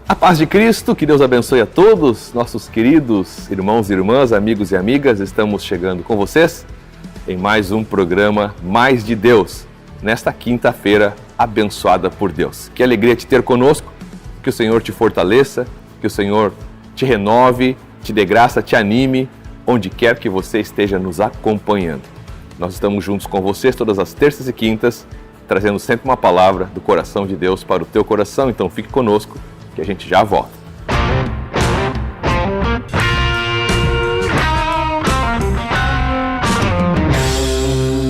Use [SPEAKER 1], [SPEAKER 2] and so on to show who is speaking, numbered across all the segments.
[SPEAKER 1] A paz de Cristo, que Deus abençoe a todos, nossos queridos irmãos e irmãs, amigos e amigas. Estamos chegando com vocês em mais um programa Mais de Deus, nesta quinta-feira abençoada por Deus. Que alegria te ter conosco, que o Senhor te fortaleça, que o Senhor te renove, te dê graça, te anime, onde quer que você esteja nos acompanhando. Nós estamos juntos com vocês todas as terças e quintas, trazendo sempre uma palavra do coração de Deus para o teu coração. Então fique conosco, que a gente já volta.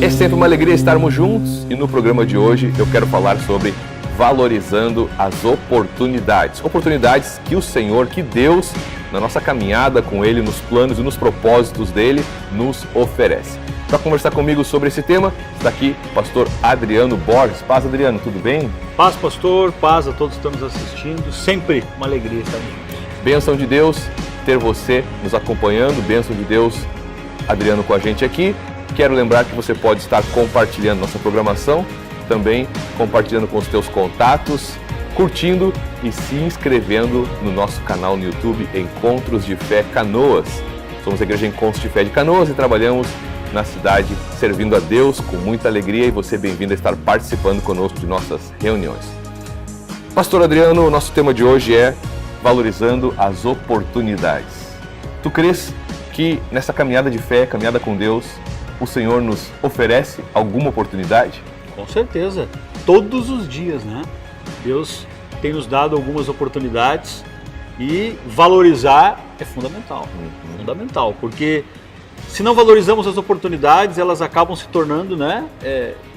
[SPEAKER 1] É sempre uma alegria estarmos juntos e no programa de hoje eu quero falar sobre valorizando as oportunidades. Oportunidades que o Senhor, que Deus, na nossa caminhada com Ele, nos planos e nos propósitos dEle, nos oferece. Para conversar comigo sobre esse tema, está aqui o pastor Adriano Borges. Paz, Adriano, tudo bem?
[SPEAKER 2] Paz, pastor, paz a todos que estão nos assistindo. Sempre uma alegria estar juntos.
[SPEAKER 1] Bênção de Deus ter você nos acompanhando. Bênção de Deus, Adriano, com a gente aqui. Quero lembrar que você pode estar compartilhando nossa programação, também compartilhando com os teus contatos, curtindo e se inscrevendo no nosso canal no YouTube Encontros de Fé Canoas. Somos a Igreja Encontros de Fé de Canoas e trabalhamos na cidade, servindo a Deus com muita alegria, e você é bem-vindo a estar participando conosco de nossas reuniões. Pastor Adriano, o nosso tema de hoje é valorizando as oportunidades. Tu crês que nessa caminhada de fé, caminhada com Deus, o Senhor nos oferece alguma oportunidade?
[SPEAKER 2] Com certeza, todos os dias, né? Deus tem nos dado algumas oportunidades e valorizar é fundamental. Fundamental, porque se não valorizamos as oportunidades, elas acabam se tornando,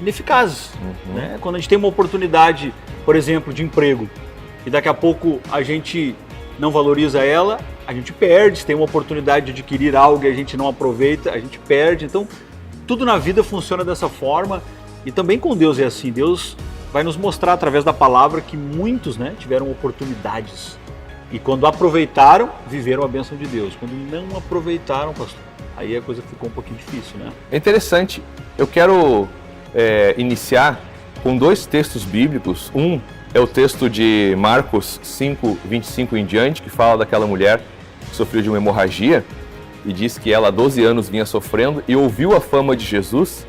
[SPEAKER 2] ineficazes. Né? Quando a gente tem uma oportunidade, por exemplo, de emprego, e daqui a pouco a gente não valoriza ela, a gente perde. Se tem uma oportunidade de adquirir algo e a gente não aproveita, a gente perde. Então, tudo na vida funciona dessa forma, e também com Deus é assim. Deus vai nos mostrar através da palavra que muitos, tiveram oportunidades, e quando aproveitaram, viveram a bênção de Deus. Quando não aproveitaram, pastor, aí a coisa ficou um pouquinho difícil, né?
[SPEAKER 1] É interessante. Eu quero iniciar com dois textos bíblicos. Um é o texto de Marcos 5, 25 em diante, que fala daquela mulher que sofreu de uma hemorragia e diz que ela há 12 anos vinha sofrendo e ouviu a fama de Jesus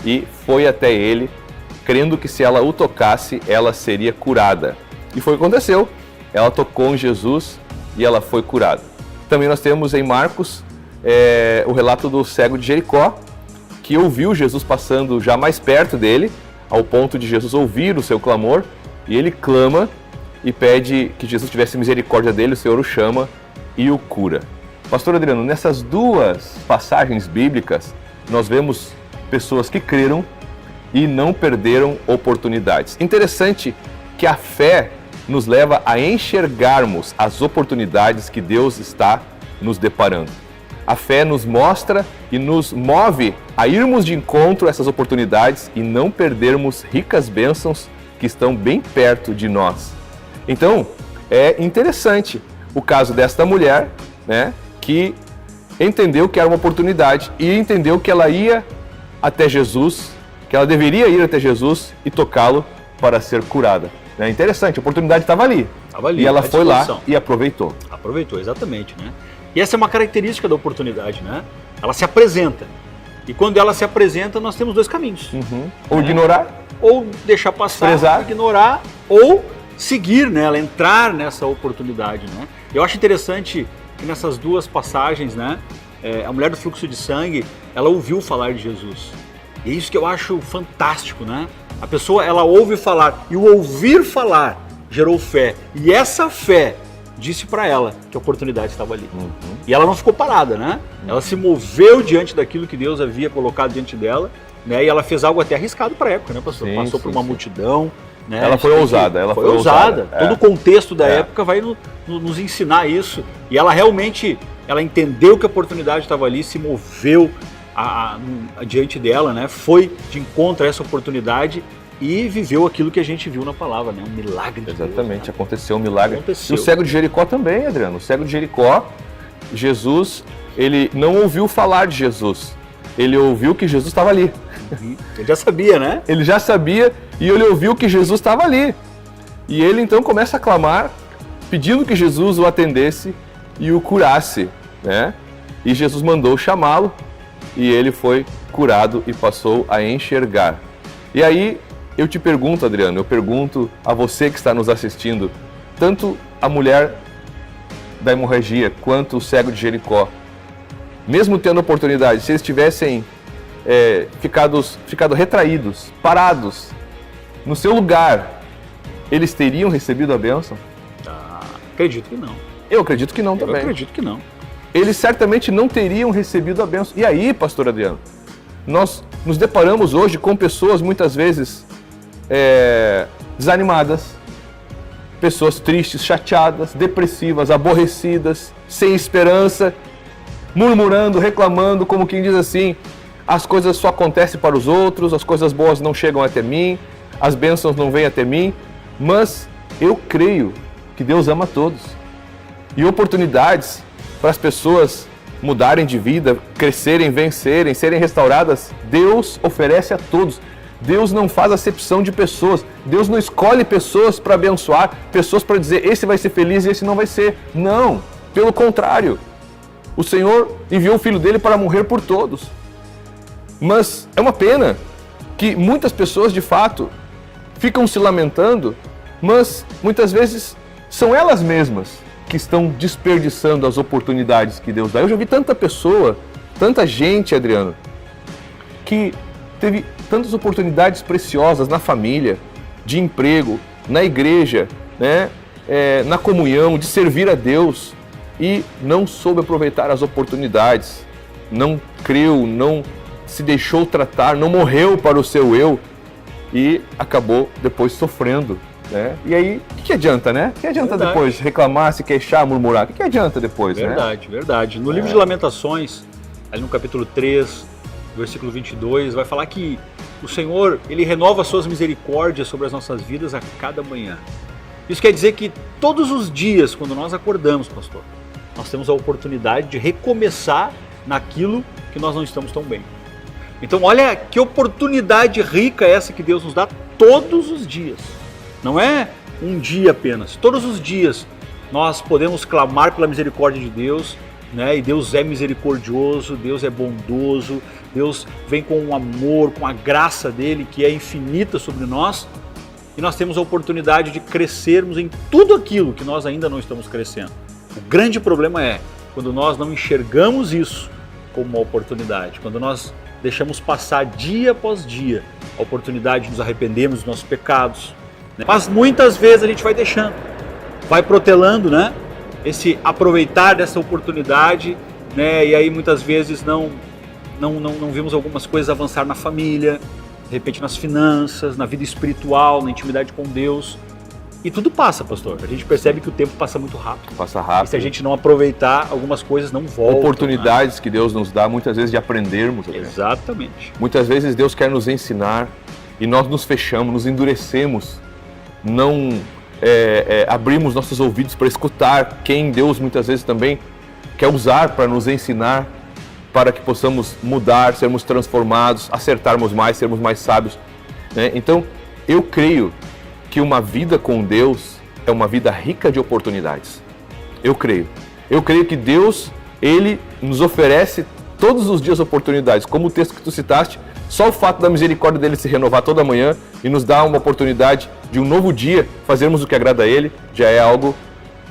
[SPEAKER 1] e foi até ele, crendo que se ela o tocasse, ela seria curada. E foi o que aconteceu. Ela tocou em Jesus e ela foi curada. Também nós temos em Marcos o relato do cego de Jericó, que ouviu Jesus passando já mais perto dele, ao ponto de Jesus ouvir o seu clamor, e ele clama e pede que Jesus tivesse misericórdia dele. O Senhor o chama e o cura. Pastor Adriano, nessas duas passagens bíblicas, nós vemos pessoas que creram e não perderam oportunidades. Interessante que a fé nos leva a enxergarmos as oportunidades que Deus está nos deparando. A fé nos mostra e nos move a irmos de encontro a essas oportunidades e não perdermos ricas bênçãos que estão bem perto de nós. Então, é interessante o caso desta mulher, que entendeu que era uma oportunidade e entendeu que ela ia até Jesus, que ela deveria ir até Jesus e tocá-lo para ser curada. É interessante, a oportunidade estava ali. E ela foi lá e aproveitou.
[SPEAKER 2] Aproveitou, exatamente, né? E essa é uma característica da oportunidade, né? Ela se apresenta. E quando ela se apresenta, nós temos dois caminhos.
[SPEAKER 1] Ou ignorar.
[SPEAKER 2] Ou deixar passar,
[SPEAKER 1] desprezar.
[SPEAKER 2] Ignorar, ou seguir nela, entrar nessa oportunidade, né? Eu acho interessante que nessas duas passagens, a mulher do fluxo de sangue, ela ouviu falar de Jesus. E é isso que eu acho fantástico, né? A pessoa, ela ouve falar, e o ouvir falar gerou fé. E essa fé disse para ela que a oportunidade estava ali. E ela não ficou parada, né? Ela se moveu diante daquilo que Deus havia colocado diante dela, né? E ela fez algo até arriscado para a época, né, pastor? Passou por uma multidão, né?
[SPEAKER 1] Ela foi ousada. Ela
[SPEAKER 2] foi ousada. Todo o contexto da época vai nos ensinar isso. E ela realmente, ela entendeu que a oportunidade estava ali, se moveu diante dela, né? Foi de encontro a essa oportunidade e viveu aquilo que a gente viu na palavra, né? Um milagre de Deus.
[SPEAKER 1] Exatamente, aconteceu um milagre. E o cego de Jericó também, Adriano. O cego de Jericó, Jesus, ele não ouviu falar de Jesus. Ele ouviu que Jesus estava ali.
[SPEAKER 2] Ele já sabia, né?
[SPEAKER 1] Ele já sabia e ele ouviu que Jesus estava ali. E ele então começa a clamar pedindo que Jesus o atendesse e o curasse, né? E Jesus mandou chamá-lo e ele foi curado e passou a enxergar. E aí eu te pergunto, Adriano, eu pergunto a você que está nos assistindo, tanto a mulher da hemorragia quanto o cego de Jericó, mesmo tendo oportunidade, se eles tivessem ficado retraídos, parados no seu lugar, eles teriam recebido a bênção?
[SPEAKER 2] Acredito que não.
[SPEAKER 1] Eu acredito que não também.
[SPEAKER 2] Eu acredito que não.
[SPEAKER 1] Eles certamente não teriam recebido a bênção. E aí, pastor Adriano, nós nos deparamos hoje com pessoas muitas vezes desanimadas, pessoas tristes, chateadas, depressivas, aborrecidas, sem esperança, murmurando, reclamando, como quem diz assim, as coisas só acontecem para os outros, as coisas boas não chegam até mim, as bênçãos não vêm até mim, mas eu creio que Deus ama todos. E oportunidades para as pessoas mudarem de vida, crescerem, vencerem, serem restauradas, Deus oferece a todos. Deus não faz acepção de pessoas. Deus não escolhe pessoas para abençoar, pessoas para dizer esse vai ser feliz e esse não vai ser. Não, pelo contrário. O Senhor enviou o Filho dele para morrer por todos. Mas é uma pena que muitas pessoas, de fato, ficam se lamentando, mas muitas vezes são elas mesmas que estão desperdiçando as oportunidades que Deus dá. Eu já vi tanta pessoa, tanta gente, Adriano, que teve tantas oportunidades preciosas na família, de emprego, na igreja, né? Na comunhão, de servir a Deus e não soube aproveitar as oportunidades, não creu, não se deixou tratar, não morreu para o seu eu e acabou depois sofrendo, né? E aí, o que adianta, né? O que adianta depois reclamar, se queixar, murmurar? O que adianta depois,
[SPEAKER 2] verdade, né? Verdade. No livro de Lamentações, ali no capítulo 3, versículo 22, vai falar que o Senhor, Ele renova as suas misericórdias sobre as nossas vidas a cada manhã. Isso quer dizer que todos os dias, quando nós acordamos, pastor, nós temos a oportunidade de recomeçar naquilo que nós não estamos tão bem. Então olha que oportunidade rica essa que Deus nos dá todos os dias. Não é um dia apenas. Todos os dias nós podemos clamar pela misericórdia de Deus, né? E Deus é misericordioso, Deus é bondoso, Deus vem com um amor, com a graça dele que é infinita sobre nós. E nós temos a oportunidade de crescermos em tudo aquilo que nós ainda não estamos crescendo. O grande problema é quando nós não enxergamos isso como uma oportunidade, quando nós deixamos passar dia após dia a oportunidade de nos arrependermos dos nossos pecados, né? Mas muitas vezes a gente vai deixando, vai protelando, né? Esse aproveitar dessa oportunidade, né? E aí muitas vezes não vimos algumas coisas avançar na família, de repente nas finanças, na vida espiritual, na intimidade com Deus. E tudo passa, pastor. A gente percebe que o tempo passa muito rápido.
[SPEAKER 1] Passa rápido.
[SPEAKER 2] E se a gente não aproveitar, algumas coisas não voltam.
[SPEAKER 1] Oportunidades, né, que Deus nos dá, muitas vezes, de aprendermos.
[SPEAKER 2] Exatamente.
[SPEAKER 1] Muitas vezes Deus quer nos ensinar e nós nos fechamos, nos endurecemos, não abrimos nossos ouvidos para escutar quem Deus muitas vezes também quer usar para nos ensinar, para que possamos mudar, sermos transformados, acertarmos mais, sermos mais sábios, né? Então, eu creio que uma vida com Deus é uma vida rica de oportunidades. Eu creio que Deus, Ele nos oferece todos os dias oportunidades, como o texto que tu citaste. Só o fato da misericórdia dele se renovar toda manhã e nos dar uma oportunidade de um novo dia fazermos o que agrada a Ele, já é algo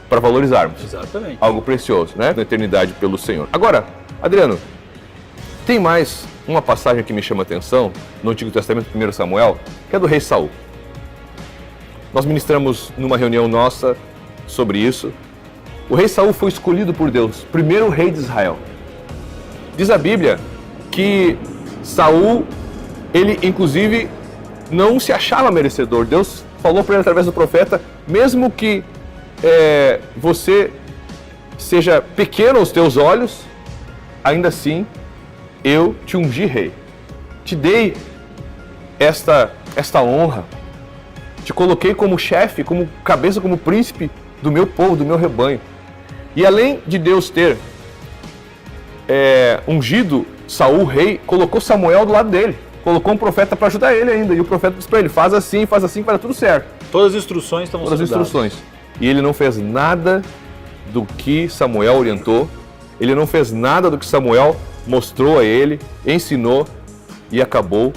[SPEAKER 1] para valorizarmos.
[SPEAKER 2] Exatamente.
[SPEAKER 1] Algo precioso, né? Na eternidade pelo Senhor. Agora, Adriano, tem mais uma passagem que me chama a atenção no Antigo Testamento, 1 Samuel, que é do rei Saul. Nós ministramos numa reunião nossa sobre isso. O rei Saul foi escolhido por Deus, primeiro rei de Israel. Diz a Bíblia que Saul, ele inclusive não se achava merecedor. Deus falou para ele através do profeta, mesmo que você seja pequeno aos teus olhos, ainda assim eu te ungi rei. Te dei esta honra. Te coloquei como chefe, como cabeça, como príncipe do meu povo, do meu rebanho. E além de Deus ter ungido Saul rei, colocou Samuel do lado dele. Colocou um profeta para ajudar ele ainda. E o profeta disse para ele, faz assim, vai dar tudo certo.
[SPEAKER 2] Todas as instruções estão sendo dadas.
[SPEAKER 1] Todas as instruções. e ele não fez nada do que Samuel orientou, ele não fez nada do que Samuel mostrou a ele, ensinou e acabou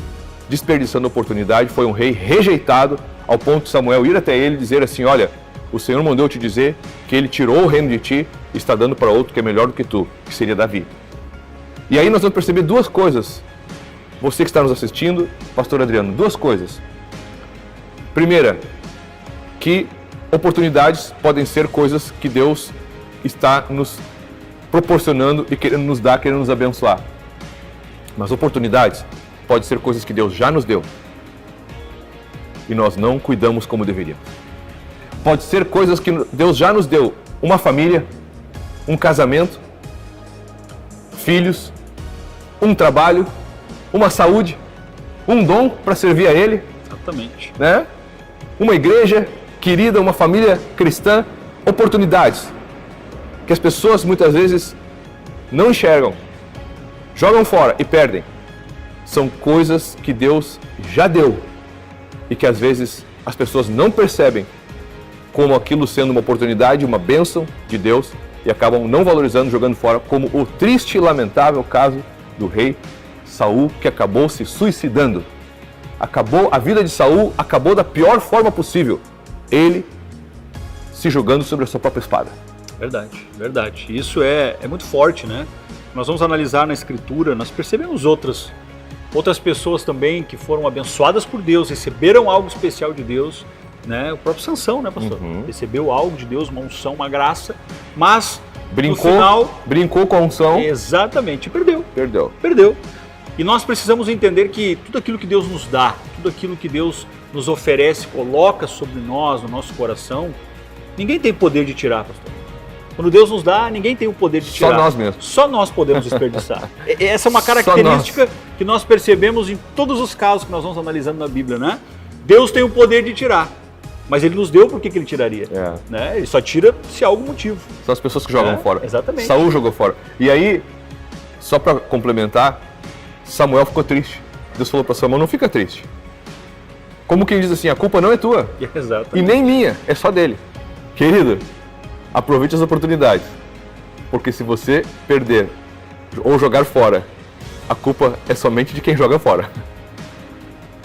[SPEAKER 1] desperdiçando a oportunidade. Foi um rei rejeitado ao ponto de Samuel ir até ele e dizer assim: olha, o Senhor mandou eu te dizer que ele tirou o reino de ti e está dando para outro que é melhor do que tu, que seria Davi. E aí nós vamos perceber duas coisas. Você que está nos assistindo, pastor Adriano, duas coisas. Primeira, que oportunidades podem ser coisas que Deus está nos proporcionando e querendo nos dar, querendo nos abençoar. Mas oportunidades podem ser coisas que Deus já nos deu e nós não cuidamos como deveríamos. Pode ser coisas que Deus já nos deu, uma família, um casamento, filhos, um trabalho, uma saúde, um dom para servir a Ele.
[SPEAKER 2] Exatamente.
[SPEAKER 1] Né? Uma igreja querida, uma família cristã, oportunidades que as pessoas muitas vezes não enxergam, jogam fora e perdem. São coisas que Deus já deu e que às vezes as pessoas não percebem como aquilo sendo uma oportunidade, uma bênção de Deus e acabam não valorizando, jogando fora, como o triste e lamentável caso do rei Saul, que acabou se suicidando. A vida de Saul acabou da pior forma possível. Ele se jogando sobre a sua própria espada.
[SPEAKER 2] Verdade, verdade. Isso é muito forte, né? Nós vamos analisar na Escritura, nós percebemos outras pessoas também que foram abençoadas por Deus, receberam algo especial de Deus, né? O próprio Sansão, né, pastor? Recebeu algo de Deus, uma unção, uma graça, mas no final...
[SPEAKER 1] Brincou com a unção.
[SPEAKER 2] Exatamente, perdeu.
[SPEAKER 1] Perdeu.
[SPEAKER 2] E nós precisamos entender que tudo aquilo que Deus nos dá, tudo aquilo que Deus nos oferece, coloca sobre nós, no nosso coração, ninguém tem poder de tirar, pastor. Quando Deus nos dá, ninguém tem o poder de tirar.
[SPEAKER 1] Só nós mesmos.
[SPEAKER 2] Só nós podemos desperdiçar. Essa é uma característica que nós percebemos em todos os casos que nós vamos analisando na Bíblia, né? Deus tem o poder de tirar, mas Ele nos deu, por que Ele tiraria? Né? Ele só tira se há algum motivo.
[SPEAKER 1] São as pessoas que jogam fora.
[SPEAKER 2] Exatamente.
[SPEAKER 1] Saul jogou fora. E aí, só para complementar, Samuel ficou triste. Deus falou para Samuel: não fica triste. Como quem diz assim, a culpa não é tua.
[SPEAKER 2] Exatamente.
[SPEAKER 1] E nem minha, é só dele. Querido, aproveite as oportunidades, porque se você perder ou jogar fora, a culpa é somente de quem joga fora.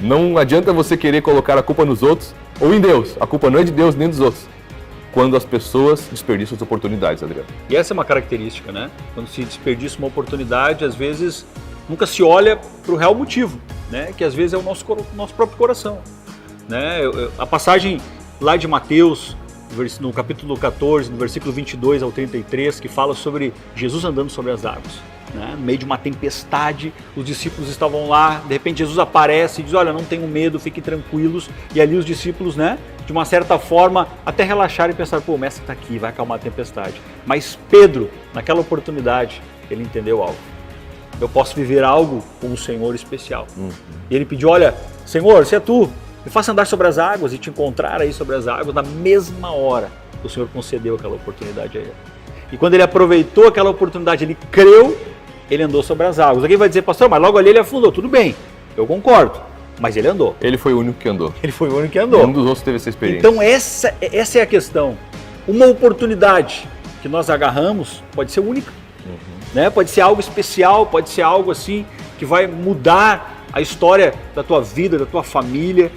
[SPEAKER 1] Não adianta você querer colocar a culpa nos outros ou em Deus. A culpa não é de Deus nem dos outros. Quando as pessoas desperdiçam as oportunidades, Adriano.
[SPEAKER 2] E essa é uma característica, né? Quando se desperdiça uma oportunidade, às vezes nunca se olha para o real motivo, né? Que às vezes é o nosso próprio coração, né? A passagem lá de Mateus, no capítulo 14, no versículo 22 ao 33, que fala sobre Jesus andando sobre as águas, né? No meio de uma tempestade, os discípulos estavam lá, de repente Jesus aparece e diz: olha, não tenham medo, fiquem tranquilos. E ali os discípulos, né, de uma certa forma, até relaxaram e pensaram: pô, o mestre está aqui, vai acalmar a tempestade. Mas Pedro, naquela oportunidade, ele entendeu algo. Eu posso viver algo com o Senhor especial. E ele pediu: olha, Senhor, se é tu, me faça andar sobre as águas e te encontrar aí sobre as águas. Na mesma hora, o Senhor concedeu aquela oportunidade a ele. E quando ele aproveitou aquela oportunidade, ele creu, ele andou sobre as águas. Alguém vai dizer: pastor, mas logo ali ele afundou. Tudo bem, eu concordo, mas ele andou.
[SPEAKER 1] Ele foi o único que andou.
[SPEAKER 2] Ele foi o único que andou.
[SPEAKER 1] Nenhum dos outros teve essa experiência.
[SPEAKER 2] Então essa é a questão. Uma oportunidade que nós agarramos pode ser única, né? Pode ser algo especial, pode ser algo assim que vai mudar a história da tua vida, da tua família.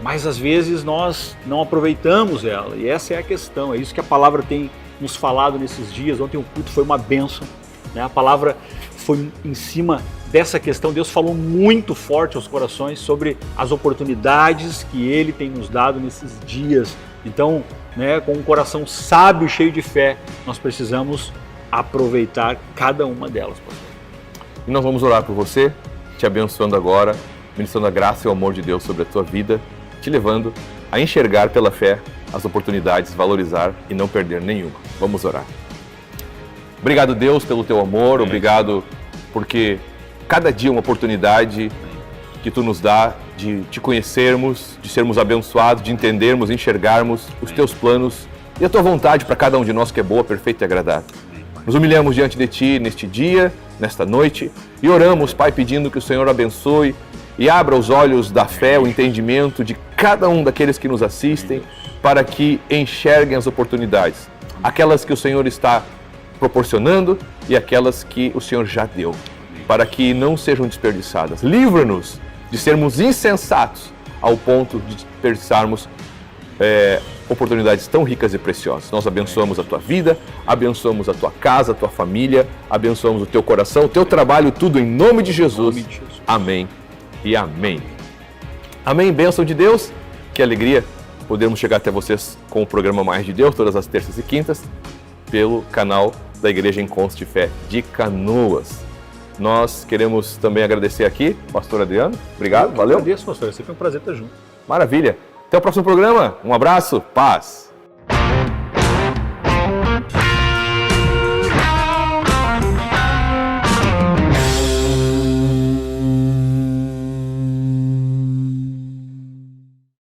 [SPEAKER 2] Mas às vezes nós não aproveitamos ela, e essa é a questão, é isso que a palavra tem nos falado nesses dias. Ontem o culto foi uma bênção, né? A palavra foi em cima dessa questão. Deus falou muito forte aos corações sobre as oportunidades que Ele tem nos dado nesses dias. Então, né, com um coração sábio, cheio de fé, nós precisamos aproveitar cada uma delas, pastor.
[SPEAKER 1] E nós vamos orar por você, te abençoando agora, ministrando a graça e o amor de Deus sobre a tua vida, te levando a enxergar pela fé as oportunidades, valorizar e não perder nenhuma. Vamos orar. Obrigado, Deus, pelo teu amor, obrigado porque cada dia é uma oportunidade que tu nos dá de te conhecermos, de sermos abençoados, de entendermos, enxergarmos os teus planos e a tua vontade para cada um de nós que é boa, perfeita e agradável. Nos humilhamos diante de ti neste dia, nesta noite, e oramos, Pai, pedindo que o Senhor abençoe e abra os olhos da fé, o entendimento de cada um daqueles que nos assistem, para que enxerguem as oportunidades, aquelas que o Senhor está proporcionando e aquelas que o Senhor já deu, para que não sejam desperdiçadas. Livra-nos de sermos insensatos ao ponto de desperdiçarmos oportunidades tão ricas e preciosas. Nós abençoamos a tua vida, abençoamos a tua casa, a tua família, abençoamos o teu coração, o teu trabalho, tudo em nome de Jesus. Amém e amém. Amém, bênção de Deus, que alegria podermos chegar até vocês com o programa Mais de Deus, todas as terças e quintas, pelo canal da Igreja Encontros de Fé de Canoas. Nós queremos também agradecer aqui, pastor Adriano, obrigado, valeu.
[SPEAKER 2] Agradeço, pastor, é sempre um prazer estar junto.
[SPEAKER 1] Maravilha. Até o próximo programa. Um abraço, paz.